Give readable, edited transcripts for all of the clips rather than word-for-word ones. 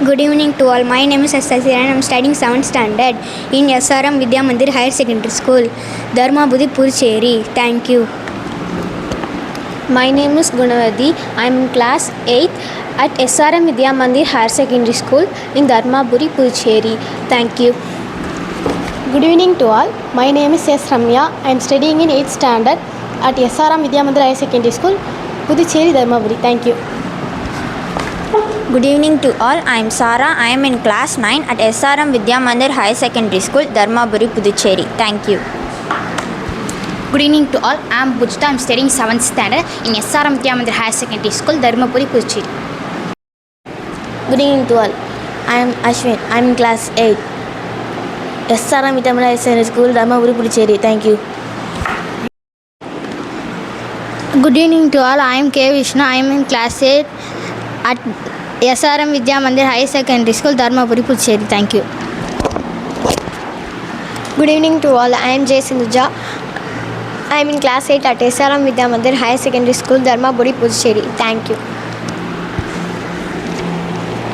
Good evening to all. My name is ST.MARY'S and I am studying 7th standard in SRM Vidya Mandir Higher Secondary School, Dharmaburi, Puducherry. Thank you. My name is Gunavati. I am in class 8th at SRM Vidya Mandir Higher Secondary School in Dharmaburi, Puducherry. Thank you. Good evening to all. My name is S. Ramya. I am studying in 8th standard at SRM Vidya Mandir Higher Secondary School, Puducherry, Dharmaburi. Thank you. Good evening to all. I am Sara. I am in class 9 at SRM Vidya Mandir High Secondary School, Dharmaburi, Puducherry. Thank you. Good evening to all. I am Bujita. I am studying 7th standard in SRM Vidya Mandir High Secondary School, Dharmaburi, Puducherry. Good evening to all. I am Ashwin. I am in class 8. SRM Vidya Mandir High Secondary School, Dharmaburi, Puducherry. Thank you. Good evening to all. I am K. Vishnu. I am in class 8 at SRM Vidya Mandir High Secondary School, Dharmaburi, Puducherry. Thank you. Good evening to all. I am J. Sindhuja. I am in class 8 at SRM Vidya Mandir High Secondary School, Dharmaburi, Puducherry. Thank you.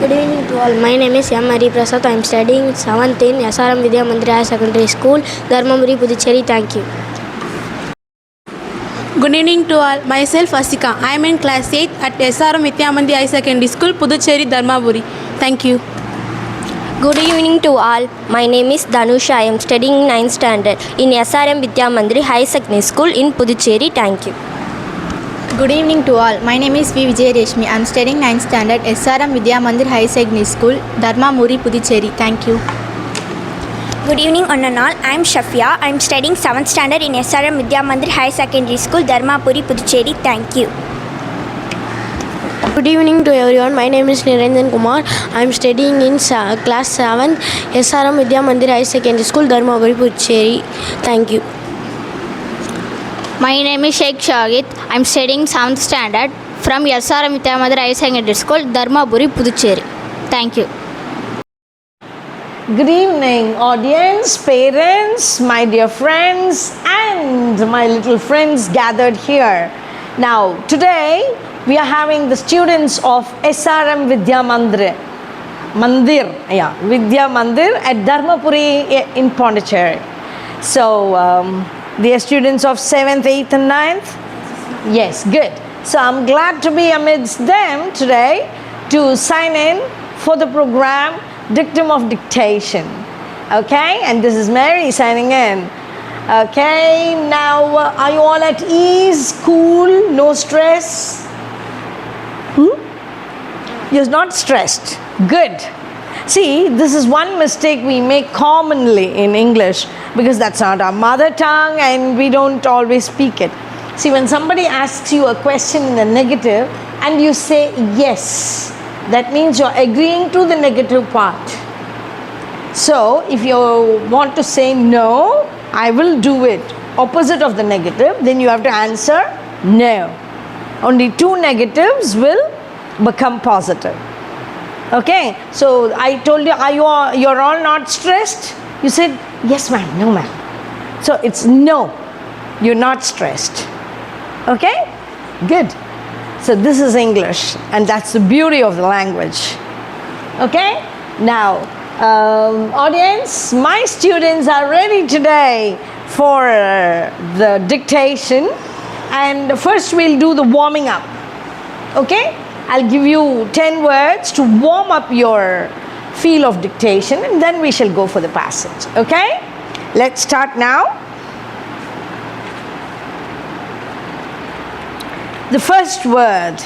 Good evening to all. My name is M. Hari Prasad. I am studying 7th in SRM Vidya Mandir Higher Secondary School, Dharmaburi, Puducherry. Thank you. Good evening to all. Myself Asika. I am in class 8 at SRM Vidya Mandir High Secondary School, Puducherry, Dharmaburi. Thank you. Good evening to all. My name is Dhanusha. I am studying 9th standard in SRM Vidya Mandir High Secondary School in Puducherry. Thank you. Good evening to all. My name is V. Vijay Reshmi. I am studying 9th standard SRM Vidya Mandir High Secondary School, Dharmaburi, Puducherry. Thank you. Good evening, one and all. I am Shafia. I am studying 7th standard in SRM Vidya Mandir High Secondary School, Dharmaburi, Puducherry. Thank you. Good evening to everyone. My name is Niranjan Kumar. I am studying in class 7 SRM Vidya Mandir High Secondary School, Dharmaburi, Puducherry. Thank you. My name is Sheikh Shagit. I am studying 7th standard from SRM Vidya Mandir High Secondary School, Dharmaburi, Puducherry. Thank you. Good evening, audience, parents, my dear friends, and my little friends gathered here. Now, today we are having the students of SRM Vidya Mandir at Dharmaburi in Pondicherry. So, they are students of 7th, 8th, and 9th? Yes, good. So, I'm glad to be amidst them today to sign in for the program Dictum of Dictation. Okay, and this is Mary signing in. Okay, now are you all at ease, cool, no stress? You're not stressed. Good. See, this is one mistake we make commonly in English because that's not our mother tongue and we don't always speak it. See, when somebody asks you a question in the negative and you say yes, that means you're agreeing to the negative part. So, if you want to say no, I will do it, opposite of the negative, then you have to answer no. Only two negatives will become positive. Okay, so I told you, you're all not stressed? You said, yes ma'am, no ma'am. So, it's no, you're not stressed. Okay, good. So this is English and that's the beauty of the language. Okay, now audience, my students are ready today for the dictation, and first we'll do the warming up. Okay, I'll give you 10 words to warm up your feel of dictation and then we shall go for the passage. Okay, let's start now. The first word,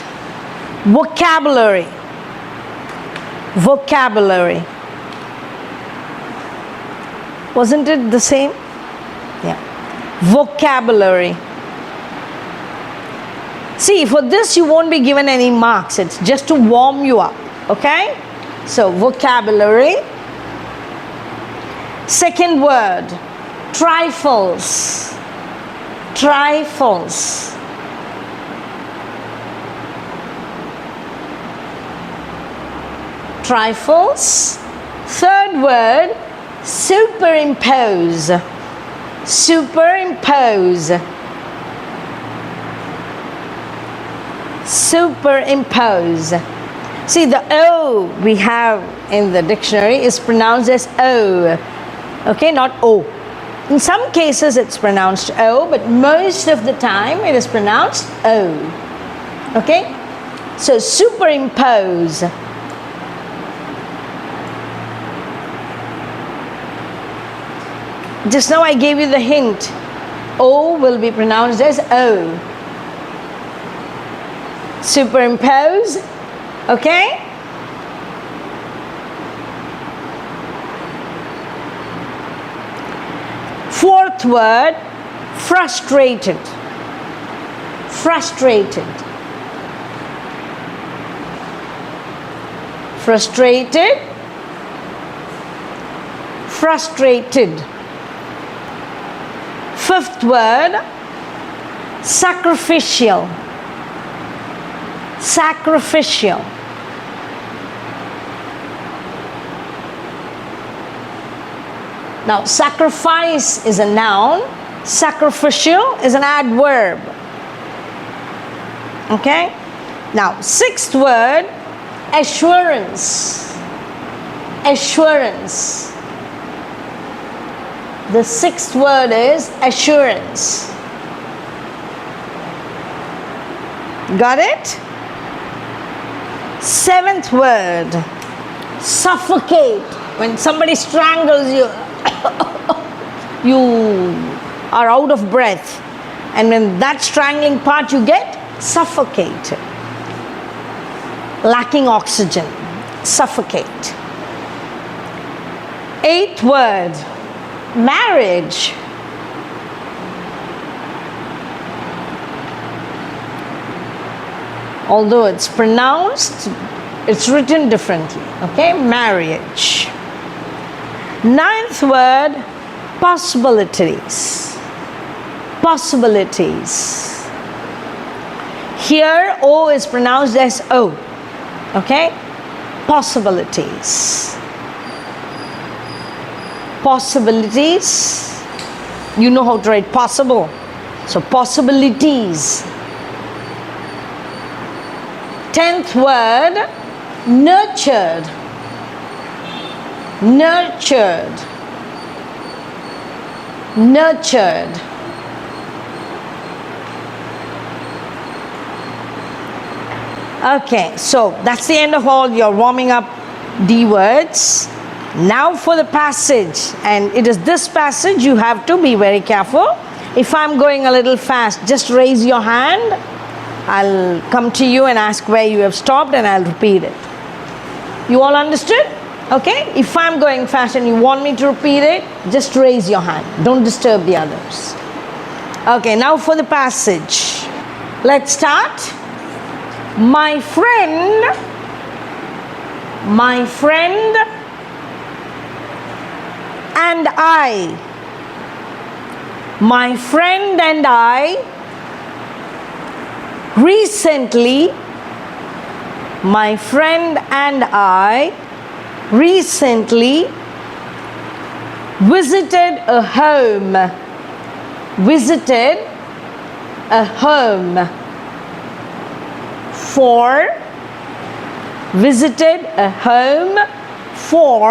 vocabulary. Vocabulary. Wasn't it the same? Yeah. Vocabulary. See, for this you won't be given any marks. It's just to warm you up. Okay? So, vocabulary. Second word, trifles. Trifles. Trifles. Third word, superimpose. Superimpose. Superimpose. See, the O we have in the dictionary is pronounced as O. Okay, not O. In some cases it's pronounced O, but most of the time it is pronounced O. Okay? So superimpose. Just now I gave you the hint. O will be pronounced as O. Superimpose. Okay? Fourth word, frustrated. Frustrated. Frustrated. Frustrated. Fifth word, sacrificial. Sacrificial. Now, sacrifice is a noun, sacrificial is an adverb. Okay? Now, sixth word, assurance. Assurance. The sixth word is assurance. Got it? Seventh word, suffocate. When somebody strangles you, you are out of breath. And when that strangling part you get, suffocate. Lacking oxygen, suffocate. Eighth word, marriage. Although it's pronounced, it's written differently. Okay, marriage. Ninth word, possibilities. Possibilities. Here, O is pronounced as O. Okay, possibilities. Possibilities. You know how to write possible. So, possibilities. 10th word, nurtured. Nurtured. Nurtured. Okay, so that's the end of all your warming up D words. Now for the passage, and it is this passage you have to be very careful. If I'm going a little fast, just raise your hand. I'll come to you and ask where you have stopped and I'll repeat it. You all understood? Okay? If I'm going fast and you want me to repeat it, just raise your hand. Don't disturb the others. Okay, now for the passage. Let's start. My friend and I. My friend and I recently visited a home. Visited a home for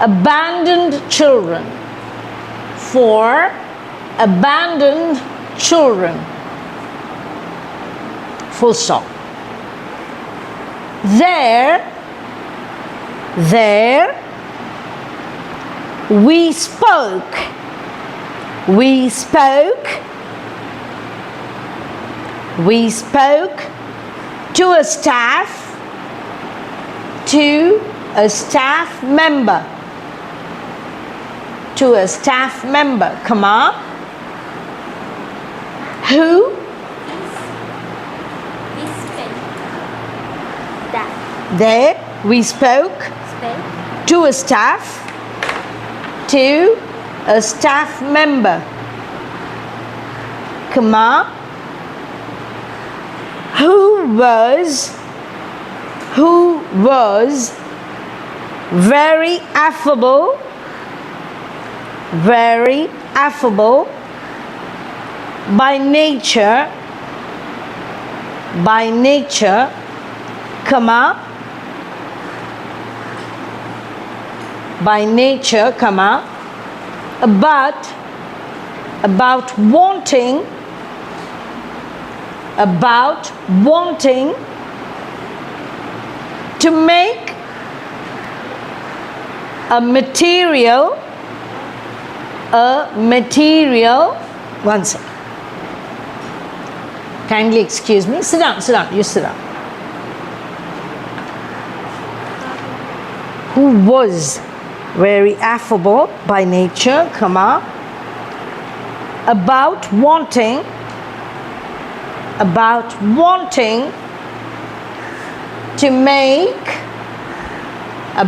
abandoned children. For abandoned children. Full stop. There we spoke to a staff member, comma, who there we spoke to a staff member, comma, who was very affable by nature by nature, comma, by nature, comma, about wanting to make a material, one second. Kindly excuse me. Sit down, you sit down. Who was very affable by nature, comma, about wanting to make a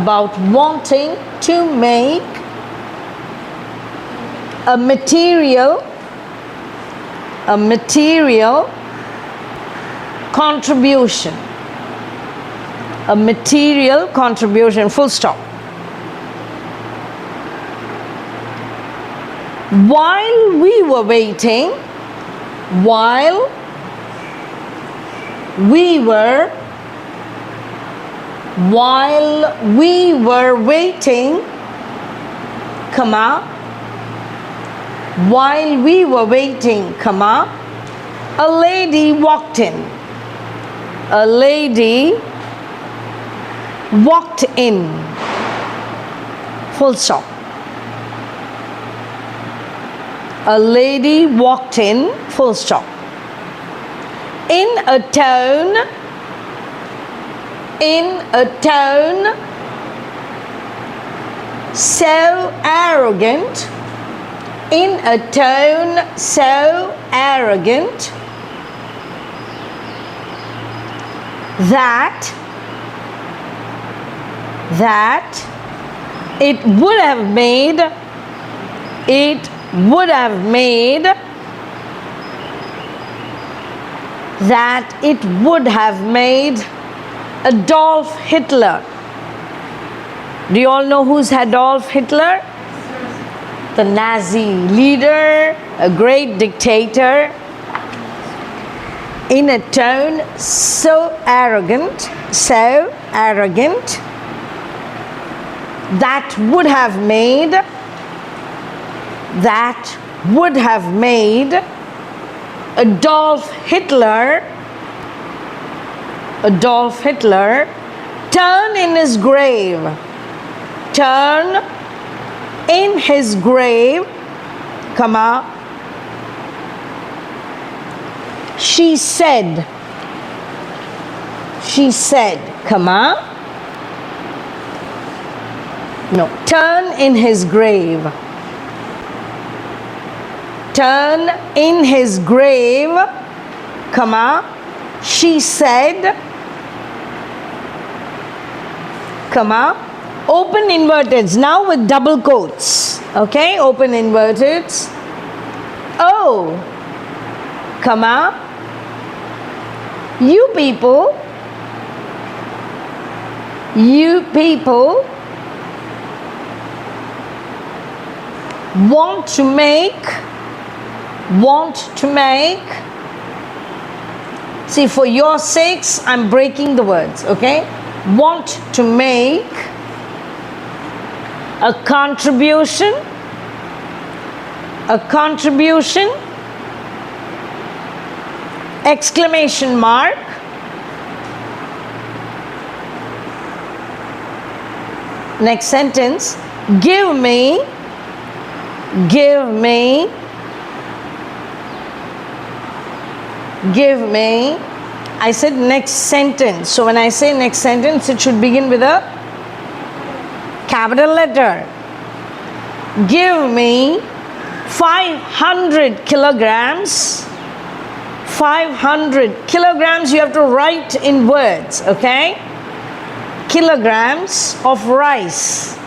material contribution, full stop. While we were waiting, comma, a lady walked in. Full stop. A lady walked in, full stop. In a tone so arrogant, that it would have made Adolf Hitler. Do you all know who's Adolf Hitler? The Nazi leader, a great dictator. In a tone so arrogant, that would have made Adolf Hitler turn in his grave, comma, she said, comma, no, turn in his grave, comma, she said, comma, open inverteds, now with double quotes, okay, open inverteds, oh, comma, you people want to make, see, for your sakes I'm breaking the words, okay, want to make a contribution, exclamation mark, next sentence, give me, I said next sentence, so when I say next sentence it should begin with a capital letter. Give me 500 kilograms. 500 kilograms you have to write in words, okay? Kilograms of rice.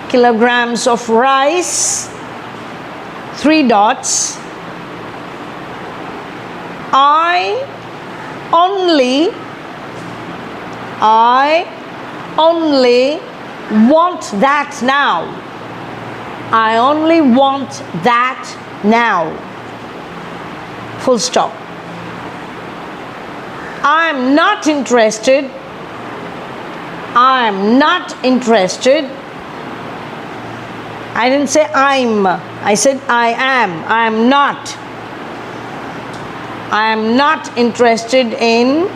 Kilograms of rice. 3 dots. I only want that now. I only want that now. Full stop. I am not interested. I am not interested. I didn't say I'm. I said I am. I am not. I am not interested in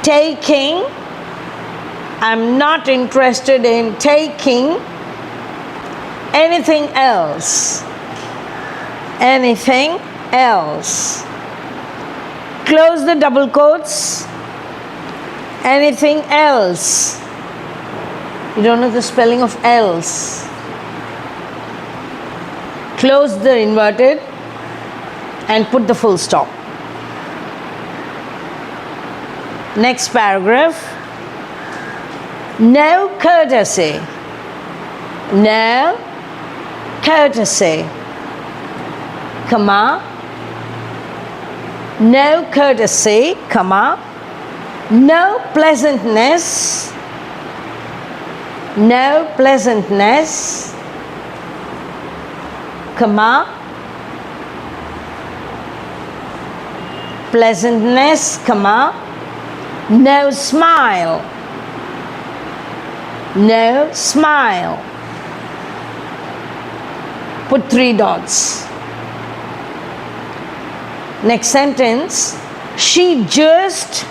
taking. I'm not interested in taking anything else. Anything else. Close the double quotes. Anything else. You don't know the spelling of else. Close the inverted and put the full stop. Next paragraph. No courtesy. No courtesy. Comma. No courtesy, comma. No pleasantness. No pleasantness. Comma. Pleasantness, comma. No smile. No smile. Put 3 dots. Next sentence. She just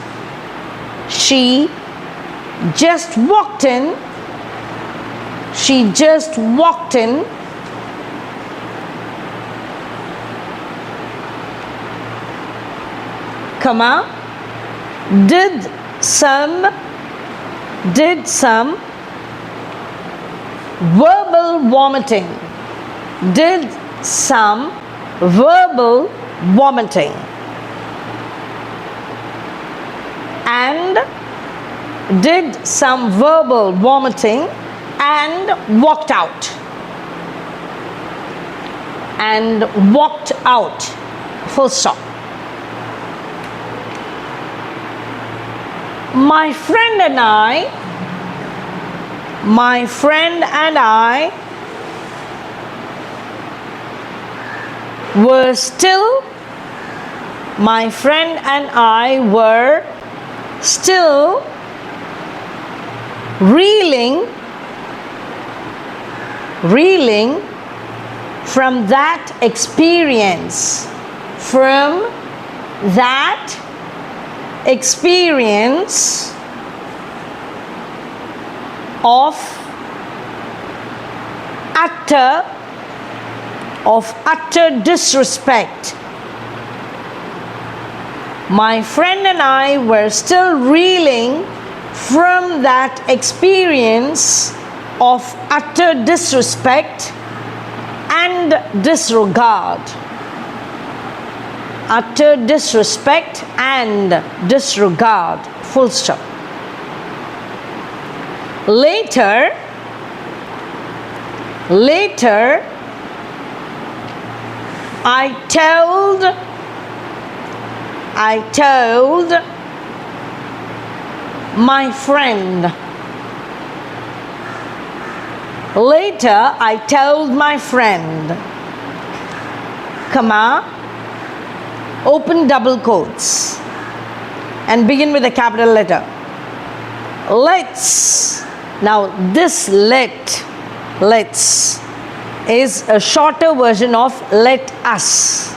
walked in. She just walked in. Comma. Did some verbal vomiting. Did some verbal vomiting. And did some verbal vomiting and walked out. And walked out. Full stop. My friend and I were still reeling from that experience. From that experience of utter disrespect. My friend and I were still reeling from that experience of utter disrespect and disregard. Utter disrespect and disregard. Full stop. Later, I told my friend. Later, I told my friend, comma, open double quotes and begin with a capital letter. Let's. Now this let's is a shorter version of let us.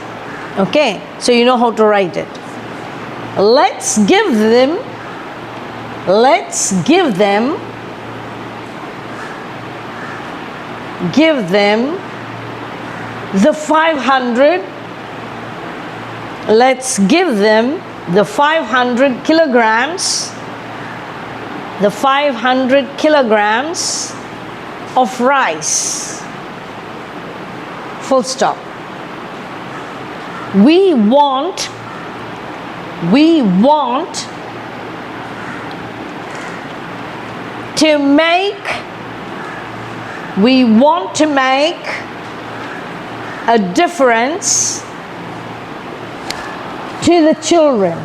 Okay, so you know how to write it. Let's give them the 500. Let's give them the 500 kilograms. The 500 kilograms of rice. Full stop. We want to make a difference to the children.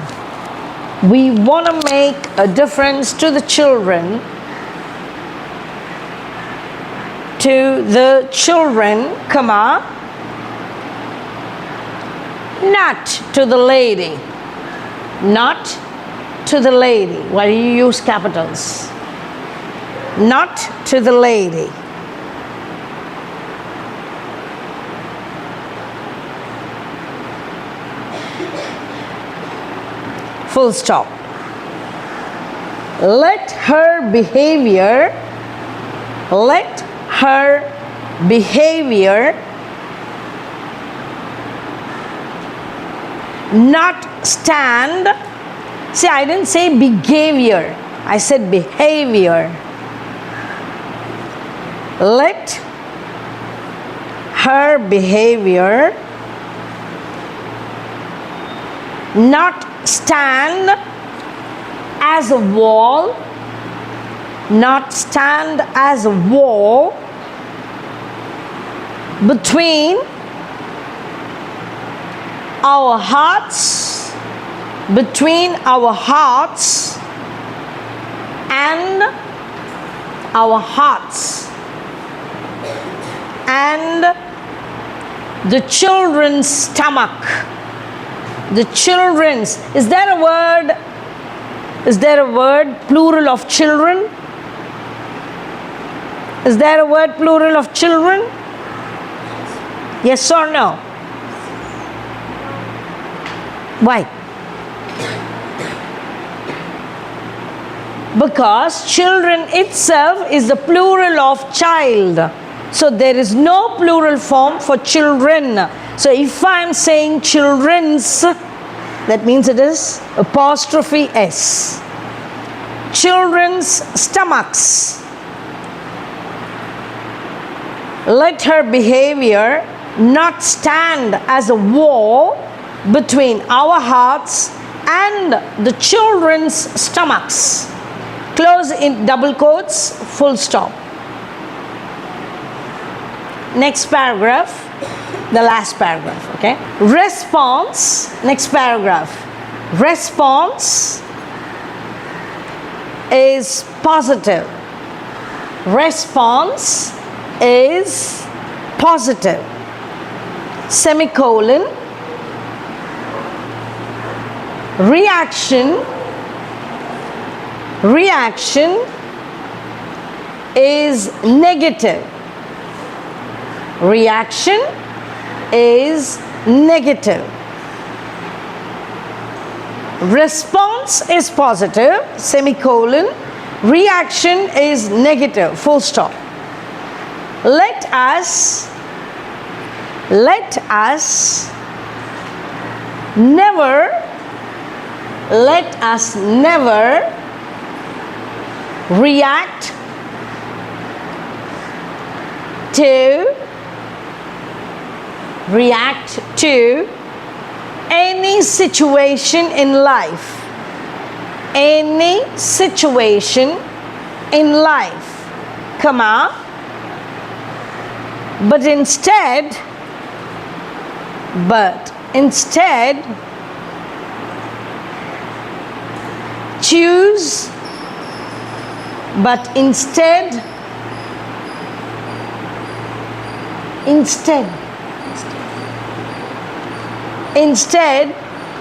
We want to make a difference to the children. To the children, comma, Not to the lady. Not to the lady. Why do you use capitals? Not to the lady. Full stop. Let her behavior not stand. See, I didn't say behavior, I said behavior. Let her behavior not stand as a wall, not stand as a wall between our hearts, between our hearts and our hearts and the children's stomach. The children's, is there a word? Is there a word plural of children? Is there a word plural of children? Yes or no? Why? Because children itself is the plural of child. So there is no plural form for children. So if I am saying children's, that means it is apostrophe S. Children's stomachs. Let her behavior not stand as a wall between our hearts and the children's stomachs. Close in double quotes, full stop. Next paragraph, the last paragraph, okay? Response, next paragraph. Response is positive. Response is positive. Semicolon. Reaction is negative. Reaction is negative. Response is positive, semicolon. Reaction is negative, full stop. Let us never react to any situation in life. Any situation in life, comma, but instead choose, but instead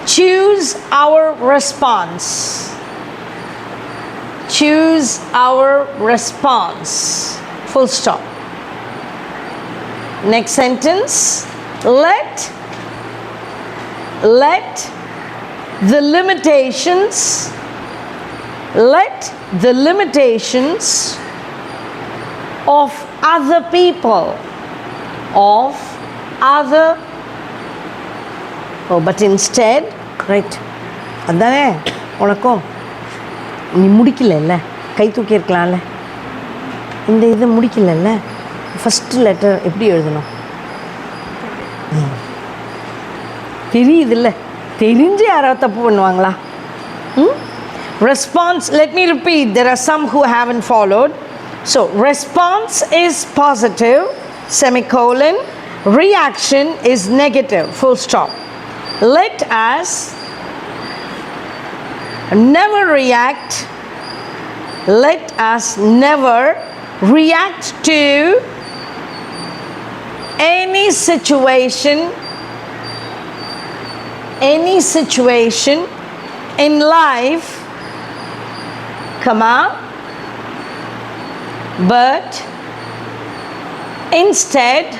choose our response. Choose our response. Full stop. Next sentence. Let the limitations of other people, but instead, right, அதானே உனக்கும் நீ முடிக்கலல்ல, கை தூக்கி இருக்கலாம்ல, இந்த இதை முடிக்கலல்ல, first letter எப்படி எழுதணும் தெரியுதுல்ல, தெரிஞ்சு யாராவது தப்பு பண்ணுவாங்களா? Response, let me repeat, there are some who haven't followed. So response is positive, semicolon. Reaction is negative, full stop. Let us never react to any situation any situation in life, but instead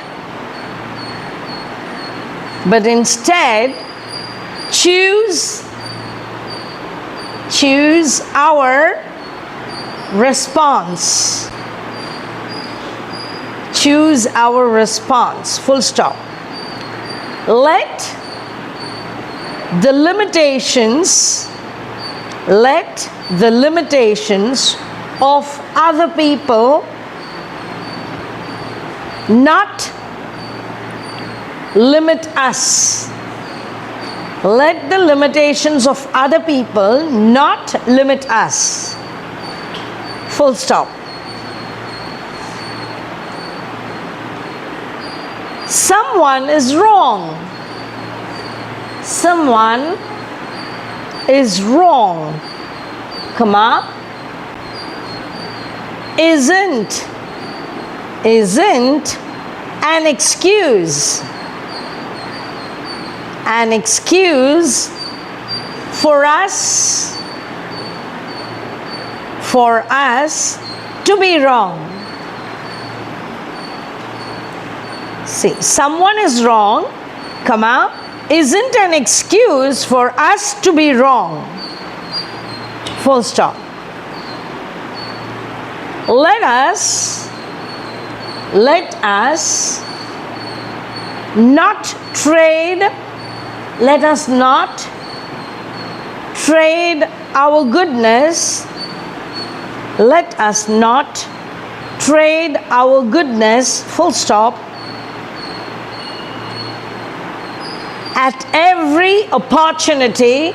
choose our response. Choose our response. Full stop. Let the limitations of other people not limit us. Let the limitations of other people not limit us. Full stop. Someone is wrong. Someone is wrong, isn't an excuse. An excuse for us to be wrong. See, someone is wrong, isn't an excuse for us to be wrong. Full stop. Let us not trade our goodness. Let us not trade our goodness, full stop, at every opportunity,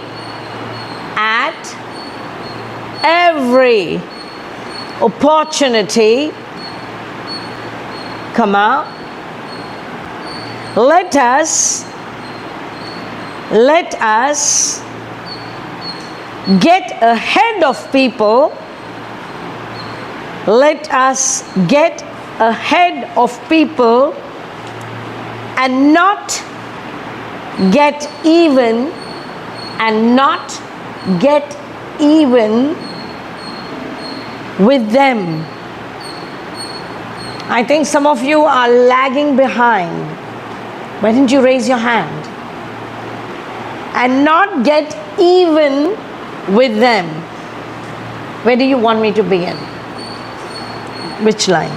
let us get ahead of people. Let us get ahead of people and not get even with them. I think some of you are lagging behind. Why didn't you raise your hand? And not get even with them. Where do you want me to begin? Which line?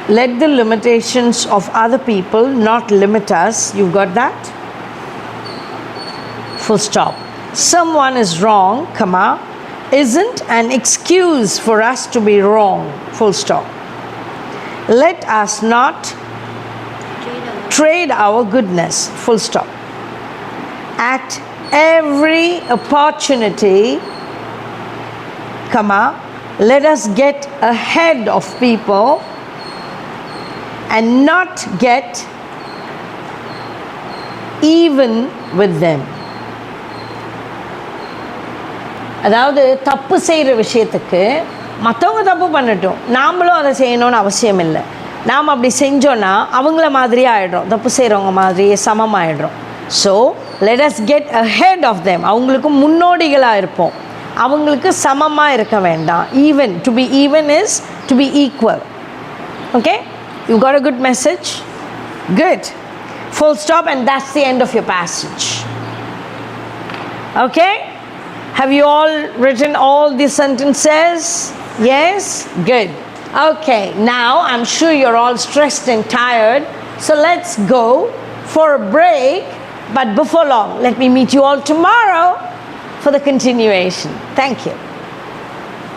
Let the limitations of other people not limit us. You got that? Full stop. Someone is wrong, isn't an excuse for us to be wrong. Full stop. Let us not trade our goodness. Full stop. At every opportunity, let us get ahead of people and not get even with them. அதாவது தப்பு செய்கிற விஷயத்துக்கு மற்றவங்க தப்பு பண்ணட்டும், நாமளும் அதை செய்யணும்னு அவசியம் இல்லை. நாம் அப்படி செஞ்சோன்னா அவங்கள மாதிரியே ஆகிடுறோம், தப்பு செய்கிறவங்க மாதிரியே சமமாகிடுறோம். So let us get ahead of them. அவங்களுக்கு முன்னோடிகளாக இருப்போம், அவங்களுக்கு சமமாக இருக்க வேண்டாம். Even, to be even is to be equal. Okay? You got a good message? Good. Full stop, and that's the end of your passage. Okay? Have you all written all the sentences? Yes? Good. Okay, now I'm sure you're all stressed and tired, so let's go for a break. But before long, let me meet you all tomorrow for the continuation. Thank you.